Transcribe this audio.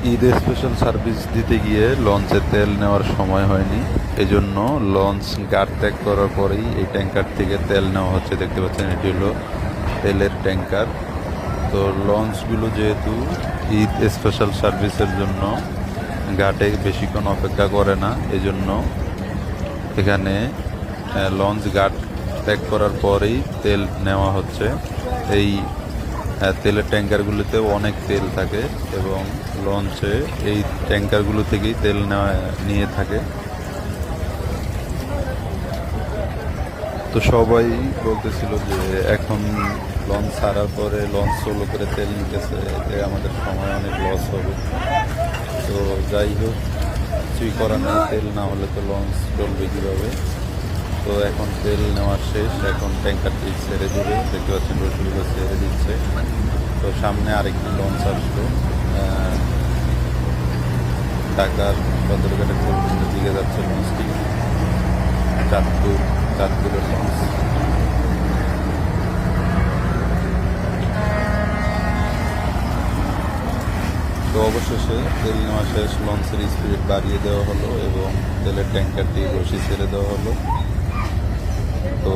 Eid special service দিতে গিয়ে লঞ্চে তেল নেওয়ার সময় হয়নি, এজন্য লঞ্চ গাড় ত্যাগ করার পরেই এই ট্যাঙ্কার থেকে তেল নেওয়া হচ্ছে। দেখতে পাচ্ছেন এটি হলো তেলের ট্যাঙ্কার। তো লঞ্চগুলো যেহেতু ঈদ স্পেশাল সার্ভিসের জন্য ঘাটে বেশিক্ষণ অপেক্ষা করে না, এজন্য এখানে লঞ্চ ঘাট ত্যাগ করার পরেই তেল নেওয়া হচ্ছে। এই তেলের ট্যাঙ্কারগুলোতেও অনেক তেল থাকে এবং লঞ্চে এই ট্যাঙ্কারগুলো থেকেই তেল নিয়ে থাকে। তো সবাই বলতেছিল যে এখন লঞ্চ ছাড়ার পরে লঞ্চ সোলো করে তেল নিতেছে, এতে আমাদের সময় অনেক লস হবে। তো যাই হোক, কিছুই করার নেই, তেল না হলে তো লঞ্চ চলবে কীভাবে। তো এখন তেল নেওয়া শেষ, এখন ট্যাঙ্কারটি ছেড়ে দেবে। দেখতে পাচ্ছেন রসুলগুলো ছেড়ে দিচ্ছে। তো সামনে আরেকটি লঞ্চ আসলো, ঢাকার সদরঘাটের দিকে যাচ্ছে লঞ্চটি, চাঁদপুরের লঞ্চ। তো অবশেষে তেল নেওয়া শেষ, লঞ্চের স্পিড বাড়িয়ে দেওয়া হলো এবং তেলের ট্যাঙ্কারটি রশি ছেড়ে দেওয়া হলো। তো